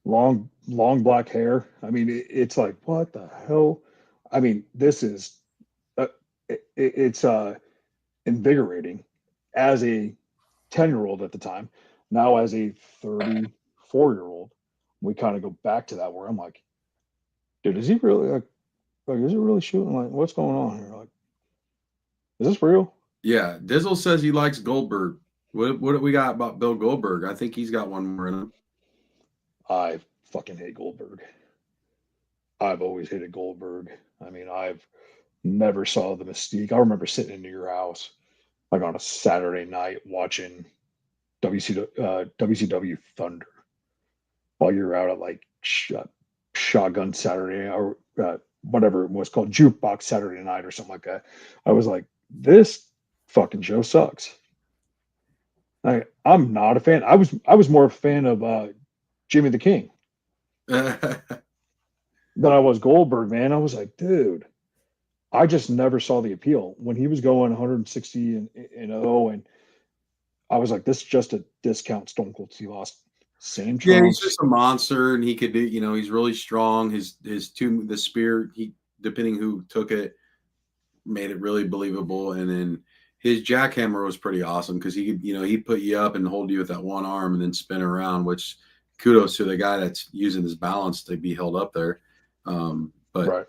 Long black hair. I mean, it's like, what the hell? I mean, this is it's invigorating as a 10-year-old at the time. Now as a 34-year-old, we kind of go back to that where I'm like, dude, is he really like is he really shooting? Like, what's going on here? Like, is this real? Yeah, Dizzle says he likes Goldberg. What do we got about Bill Goldberg? I think he's got one more in him. I fucking hate Goldberg. I've always hated Goldberg. I mean, I've never saw the mystique. I remember sitting in your house like on a Saturday night watching WCW Thunder while you're out at like Shotgun Saturday or whatever it was called, Jukebox Saturday Night or something like that. I was like, this fucking show sucks. I'm not a fan. I was more a fan of Jimmy the King than I was Goldberg, man. I was like, dude, I just never saw the appeal when he was going 160 and 0, and I was like, this is just a discount Stone Cold Steve Austin. Same trunks. Yeah, he's just a monster, and he could do. He's really strong. The spear, depending who took it, made it really believable. And then his jackhammer was pretty awesome because he could, he'd put you up and hold you with that one arm and then spin around. Which kudos to the guy that's using his balance to be held up there. But right.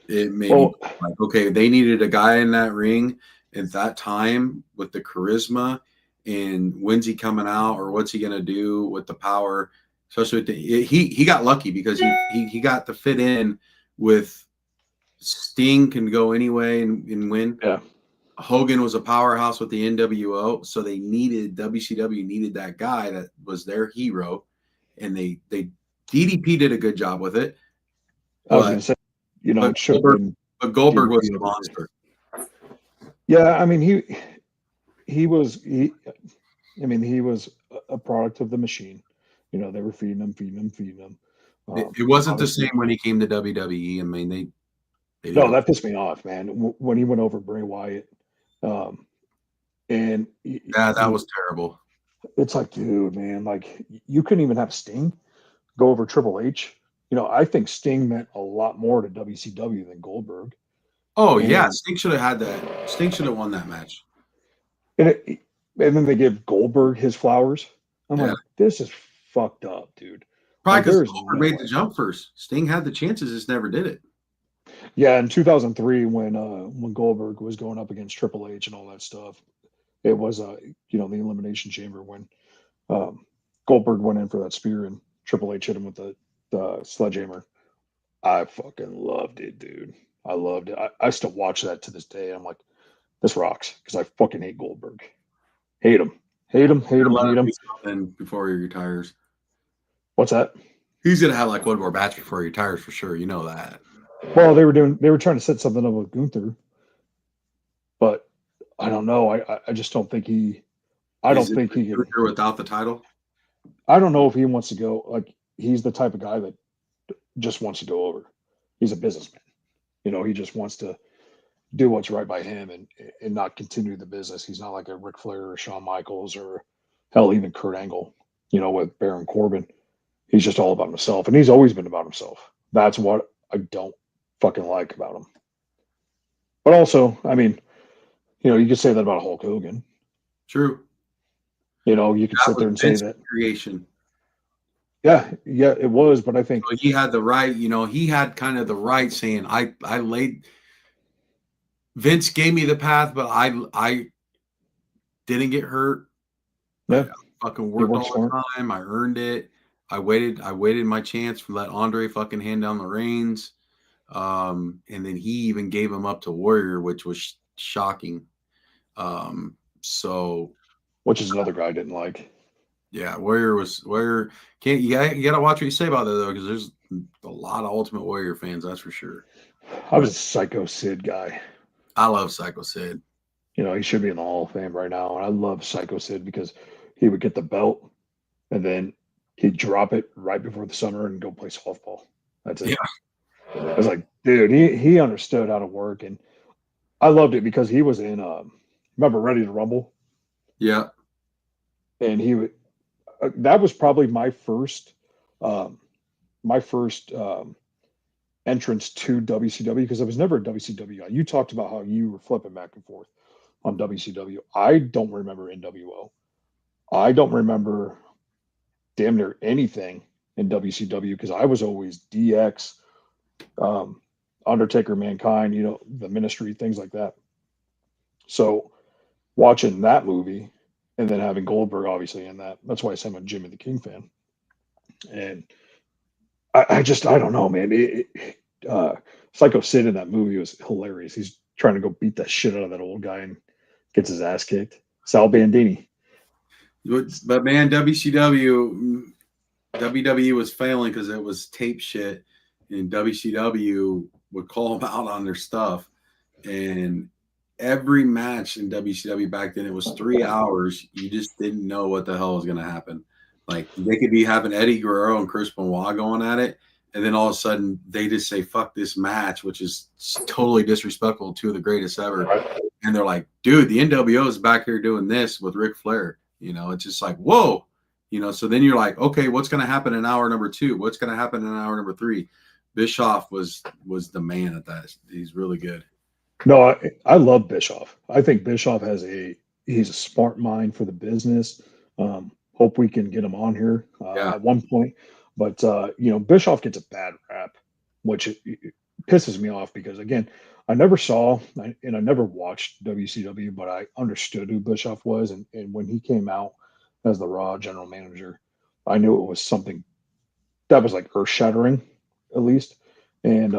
It made me like, okay, they needed a guy in that ring at that time with the charisma. And when's he coming out, or what's he gonna do with the power? Especially with he got lucky because he got to fit in with Sting, can go anyway and win. Yeah. Hogan was a powerhouse with the NWO, so WCW needed that guy that was their hero, and they DDP did a good job with it. I was gonna say, but Goldberg was a monster. Yeah, I mean he was a product of the machine. They were feeding him. It wasn't the same when he came to WWE. I mean, they no, that pissed me off, man. When he went over Bray Wyatt, and that was terrible. It's like, dude, man, like you couldn't even have Sting go over Triple H. I think Sting meant a lot more to WCW than Goldberg. Oh, yeah, Sting should have had that. Sting should have won that match. And then they give Goldberg his flowers. I'm like, this is fucked up, dude. Probably because Goldberg made the jump first. Sting had the chances, just never did it. Yeah, in 2003, when Goldberg was going up against Triple H and all that stuff, it was the Elimination Chamber when Goldberg went in for that spear and Triple H hit him with the sledgehammer I fucking loved it, dude. I loved it. I still watch that to this day. I'm like, this rocks because I fucking hate Goldberg. Hate him. Hate him. Hate him. Let Hate him him. do something before he retires. What's that? He's gonna have like one more match before he retires for sure. You know that. Well, they were trying to set something up with Gunther, but I don't know. I just don't think he. I don't think he can. Without the title. I don't know if he wants to go. Like he's the type of guy that just wants to go over. He's a businessman. He just wants to do what's right by him and not continue the business. He's not like a Ric Flair or Shawn Michaels or hell, even Kurt Angle, with Baron Corbin. He's just all about himself. And he's always been about himself. That's what I don't fucking like about him. But also, I mean, you could say that about Hulk Hogan. True. You could sit there and say that. Creation. Yeah, it was. But I think so he had the right, he had kind of the right saying, I laid. Vince gave me the path, but I didn't get hurt. Yeah. I fucking worked all the time. I earned it. I waited my chance to let Andre fucking hand down the reins. And then he even gave him up to Warrior, which was shocking. Which is another guy I didn't like. Yeah, Warrior. You gotta watch what you say about that though, because there's a lot of Ultimate Warrior fans, that's for sure. I was a Psycho Sid guy. I love Psycho Sid. He should be in the Hall of Fame right now. And I love Psycho Sid because he would get the belt and then he'd drop it right before the summer and go play softball. That's it. Yeah. I was like, dude, he understood how to work. And I loved it because he was in, remember Ready to Rumble? Yeah. And he would, that was probably my first entrance to WCW because I was never a WCW guy. You talked about how you were flipping back and forth on WCW. I don't remember NWO. I don't remember damn near anything in WCW because I was always DX, Undertaker, Mankind, the Ministry, things like that. So watching that movie and then having Goldberg obviously in that's why I say I'm a Jimmy the King fan. And I don't know, man. Psycho Sid in that movie was hilarious. He's trying to go beat the shit out of that old guy and gets his ass kicked. Sal Bandini. But man, WWE was failing because it was tape shit, and WCW would call them out on their stuff. And every match in WCW back then, it was 3 hours. You just didn't know what the hell was going to happen. Like they could be having Eddie Guerrero and Chris Benoit going at it, and then all of a sudden they just say "fuck this match," which is totally disrespectful to two of the greatest ever. And they're like, "Dude, the NWO is back here doing this with Ric Flair." It's just like, whoa. So then you're like, okay, what's going to happen in hour number 2? What's going to happen in hour number 3? Bischoff was the man at that. He's really good. No, I love Bischoff. I think Bischoff he's a smart mind for the business. Hope we can get him on here at one point. But, Bischoff gets a bad rap, which it pisses me off because, again, I never saw and I never watched WCW, but I understood who Bischoff was. And when he came out as the Raw general manager, I knew it was something that was like earth shattering, at least. And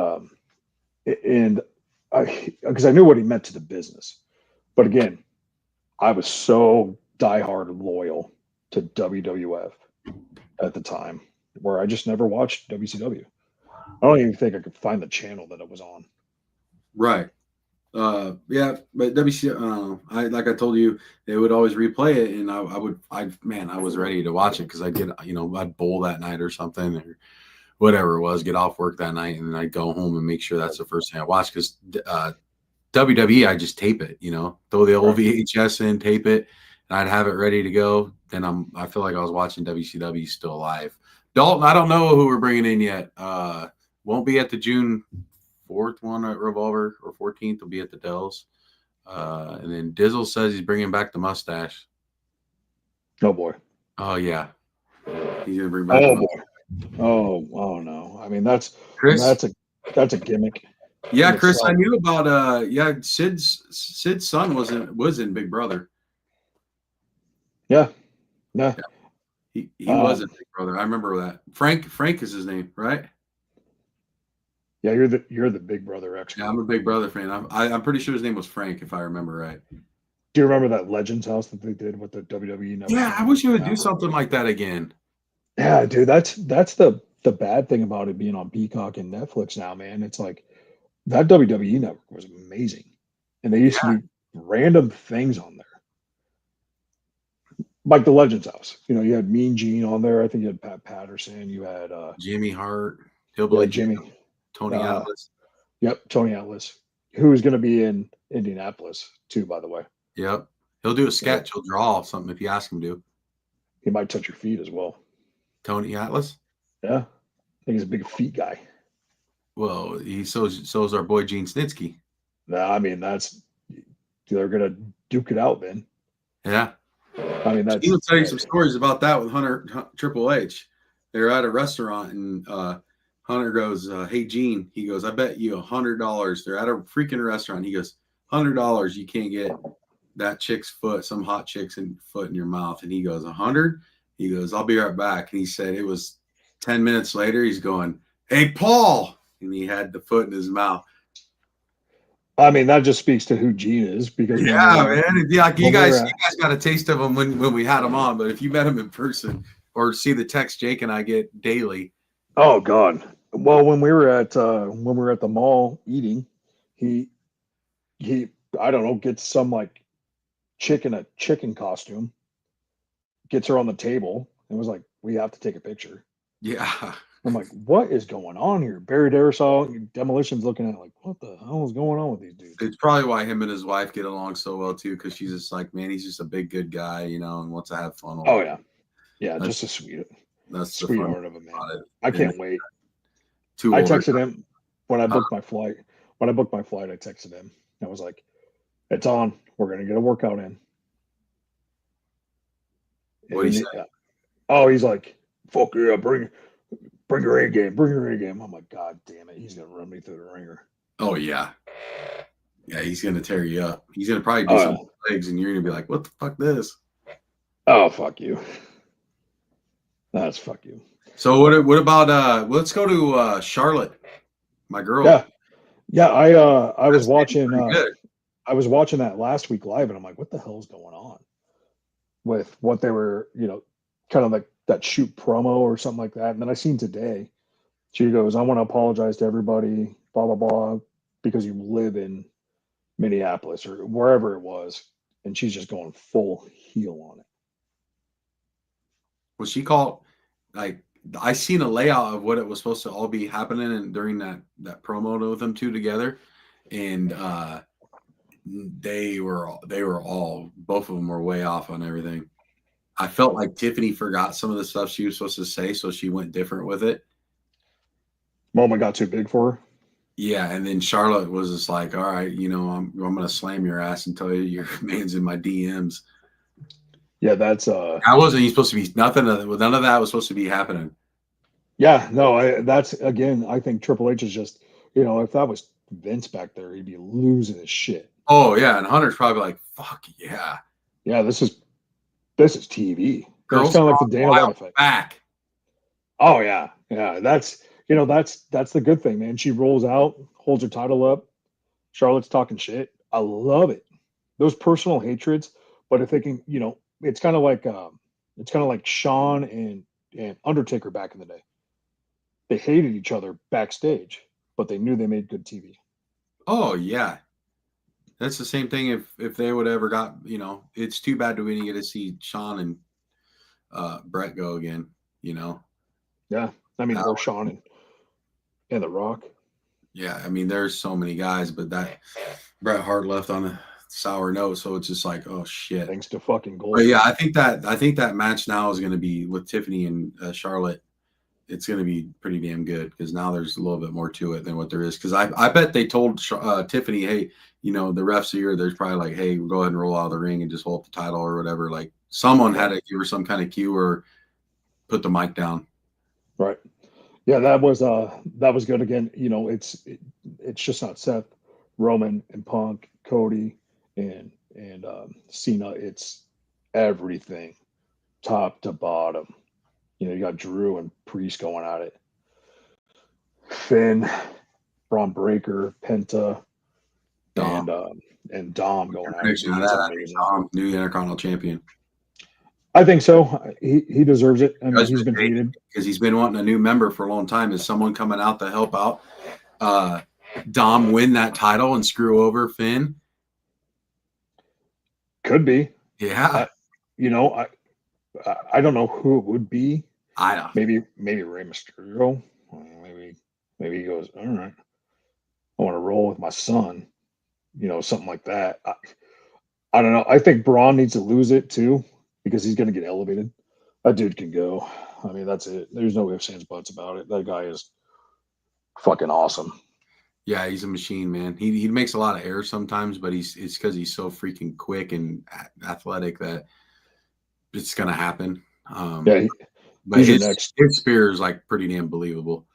because I knew what he meant to the business. But again, I was so diehard loyal to WWF at the time where I just never watched WCW. I don't even think I could find the channel that it was on. Right. Yeah, but WCW, like I told you, they would always replay it, and I was ready to watch it because I'd bowl that night or something or whatever it was, get off work that night, and then I'd go home and make sure that's the first thing I watch because WWE, I just tape it, throw the old VHS in, tape it, and I'd have it ready to go. Then I feel like I was watching WCW still alive. Dalton, I don't know who we're bringing in yet. Won't be at the June 4th one at Revolver, or 14th will be at the Dells. And then Dizzle says he's bringing back the mustache. Oh boy. Oh yeah. He's gonna bring back. Oh boy. Oh no. I mean that's a gimmick. Yeah, Chris, I knew about Sid's son was in Big Brother. Yeah. He was in Big Brother. I remember that. Frank is his name, right? Yeah, you're the Big Brother expert. Yeah, I'm a Big Brother fan. I'm pretty sure his name was Frank, if I remember right. Do you remember that Legends House that they did with the WWE Network? Yeah, I wish you would do something like that again. Yeah, dude, that's the bad thing about it being on Peacock and Netflix now, man. It's like that WWE Network was amazing, and they used to do random things on there, like the Legends House. You know, you had Mean Gene on there. I think you had Pat Patterson. You had Jimmy Hart, Hillbilly Jimmy, Tony Atlas. Yep, Tony Atlas, who's going to be in Indianapolis too, by the way. Yep, he'll do a sketch. He'll draw something if you ask him to. He might touch your feet as well. Tony Atlas. Yeah, I think he's a big feet guy. Well, so is our boy Gene Snitsky. No, I mean they're gonna duke it out, man. Yeah, I mean that's. He'll tell you some stories about that with Triple H. They're at a restaurant and Hunter goes, "Hey Gene," he goes, "I bet you $100." They're at a freaking restaurant. He goes, $100. You can't get that chick's foot, some hot chick's foot in your mouth. And he goes, 100. He goes, "I'll be right back." And he said it was 10 minutes later. He's going, "Hey Paul," and he had the foot in his mouth. I mean, that just speaks to who Gene is, because man, yeah, you guys got a taste of him when we had him on, but if you met him in person or see the text Jake and I get daily. Oh God. Well, when we were at the mall eating, he I don't know, gets some like chick in a chicken costume, gets her on the table, and was like, "We have to take a picture." Yeah. I'm like, "What is going on here?" Barry Darsow, Demolition's looking at it like, "What the hell is going on with these dudes?" It's probably why him and his wife get along so well too, because she's just like, man, he's just a big good guy, and wants to have fun. Oh yeah, yeah, just a sweetheart of a man. I can't wait. I texted him when I booked my flight. When I booked my flight, I texted him. I was like, "It's on. We're gonna get a workout in." What he say? Oh, he's like, "Fuck yeah, bring your A game, bring your A game." I'm like, "God damn it, he's gonna run me through the ringer." Oh yeah, yeah, he's gonna tear you up. He's gonna probably do some legs, and you're gonna be like, "What the fuck, this?" Oh, fuck you. That's fuck you. So what about let's go to Charlotte, my girl. Yeah. I was watching that last week live, and I'm like, what the hell is going on with what they were, kind of like that shoot promo or something like that. And then I seen today, she goes, "I want to apologize to everybody, blah blah blah, because you live in Minneapolis or wherever it was," and she's just going full heel on it. Was she called like? I seen a layout of what it was supposed to all be happening and during that promo with them two together, and they were all both of them were way off on everything. I felt like Tiffany forgot some of the stuff she was supposed to say, so she went different with it. Moment got too big for her. Yeah, and then Charlotte was just like, "All right, I'm gonna slam your ass and tell you your man's in my DMs." Yeah, that's that wasn't even supposed to be nothing. None of that was supposed to be happening. Yeah, no, that's again. I think Triple H is just, if that was Vince back there, he'd be losing his shit. Oh yeah, and Hunter's probably like, "Fuck yeah, yeah, this is TV." It's kind of like the Dana White effect. Back. Oh yeah, that's the good thing, man. She rolls out, holds her title up. Charlotte's talking shit. I love it. Those personal hatreds, but if they can, it's kind of like Shawn and Undertaker back in the day. They hated each other backstage, but they knew they made good TV. Oh yeah, that's the same thing. If they would ever got, it's too bad we didn't get to see Shawn and Brett go again. Yeah, I mean, or Shawn and The Rock. Yeah, I mean, there's so many guys, but that Bret Hart left on a sour note, so it's just like, oh shit. Thanks to fucking gold. But yeah, I think that match now is going to be with Tiffany and Charlotte. It's going to be pretty damn good because now there's a little bit more to it than what there is. Because I bet they told Tiffany, hey, the refs here, there's probably like, hey, go ahead and roll out of the ring and just hold up the title or whatever. Like someone had to give her some kind of cue or put the mic down. Right. Yeah, that was good. Again, it's just not Seth, Roman, and Punk, Cody, and Cena. It's everything, top to bottom. You got Drew and Priest going at it. Finn, Braun Breaker, Penta, Dom. and Dom going at it. Prediction of that, I think Dom, new Intercontinental Champion. I think so. He deserves it. I mean, he's been hated because he's been wanting a new member for a long time. Is someone coming out to help out Dom win that title and screw over Finn? Could be. Yeah. I don't know who it would be. I don't. Maybe Rey Mysterio. Maybe he goes, all right, I want to roll with my son. Something like that. I don't know. I think Braun needs to lose it too because he's going to get elevated. That dude can go. I mean, that's it. There's no ifs, ands, buts about it. That guy is fucking awesome. Yeah, he's a machine, man. He makes a lot of errors sometimes, but it's because he's so freaking quick and athletic that it's going to happen. But his spear is like pretty damn believable.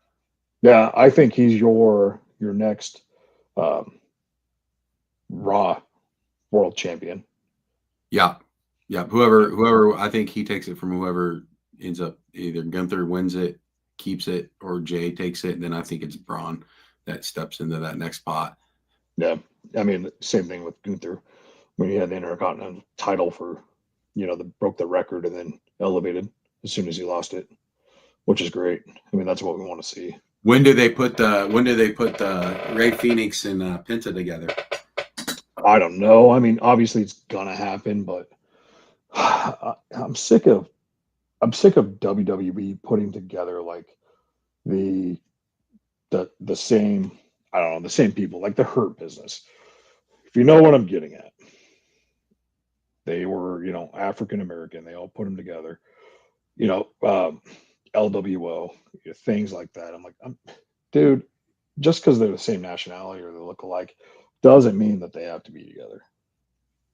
Yeah, I think he's your next Raw world champion. Yeah. Whoever I think he takes it from whoever ends up either Gunther wins it, keeps it, or Jay takes it. And then I think it's Braun that steps into that next spot. Yeah, I mean, same thing with Gunther when he had the Intercontinental title for, broke the record and then elevated as soon as he lost it, which is great. I mean, that's what we want to see. When do they put Ray Phoenix and Penta together? I don't know. I mean, obviously it's gonna happen, but I'm sick of WWE putting together like the same, I don't know, the same people, like the Hurt Business. If you know what I'm getting at. They were, African American. They all put them together. LWO, things like that. I'm like, dude, just because they're the same nationality or they look alike doesn't mean that they have to be together.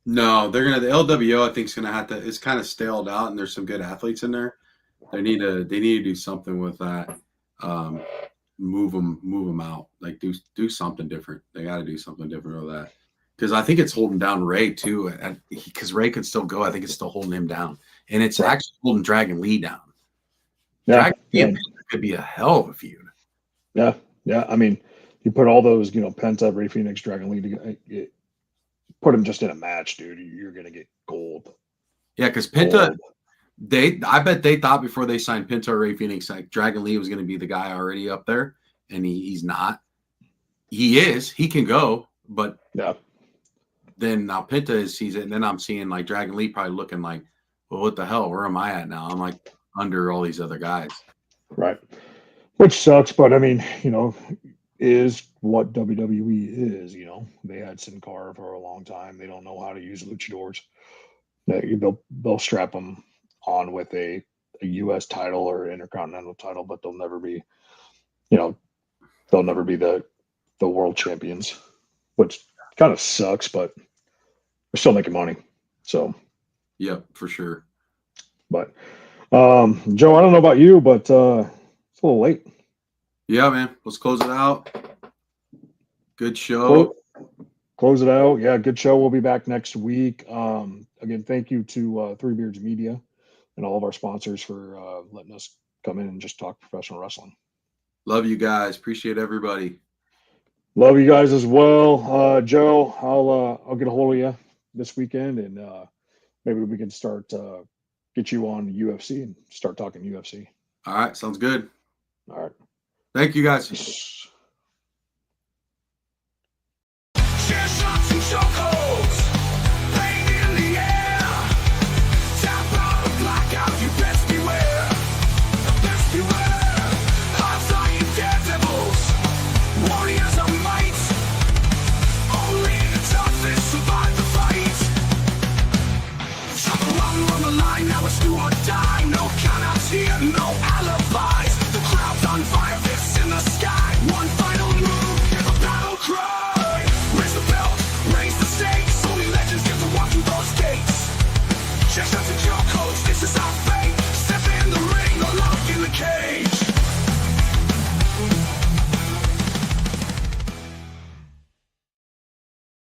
No, the LWO I think is gonna have to. It's kind of staled out, and there's some good athletes in there. They need to do something with that. Move them out. Like do something different. They got to do something different with that. Because I think it's holding down Ray too. Because Ray could still go. I think it's still holding him down, and it's actually holding Dragon Lee down. Yeah, Dragon Lee could be a hell of a feud. Yeah. I mean, you put all those, Penta, Ray Phoenix, Dragon Lee together. Put them just in a match, dude. You're gonna get gold. Yeah, because Penta, I bet they thought before they signed Penta or Ray Phoenix, like Dragon Lee was gonna be the guy already up there, and he's not. He is. He can go, but yeah. Then now Penta sees it, and then I'm seeing like Dragon Lee probably looking like, well, what the hell? Where am I at now? I'm like under all these other guys. Right. Which sucks, but I mean, is what WWE is. They had Sin Cara for a long time. They don't know how to use luchadors. They'll strap them on with a U.S. title or Intercontinental title, but they'll never be, the world champions, which kind of sucks, but they're still making money. So, yeah, for sure. But Joe, I don't know about you, but it's a little late. Yeah, man. Let's close it out. Good show. Close it out. Yeah, good show. We'll be back next week. Again, thank you to Three Beards Media and all of our sponsors for letting us come in and just talk professional wrestling. Love you guys. Appreciate everybody. Love you guys as well. Joe, I'll get a hold of you this weekend, and maybe we can start get you on UFC and start talking UFC. All right, sounds good. All right. Thank you guys. Chair shots and chokeholds, playing in the air. Tap out of blackout, you best beware. Best beware. High-flying daredevils, warriors of might. Only the toughest survive the fight. Chop around on the line, now it's do or die. No countouts here, no alibis.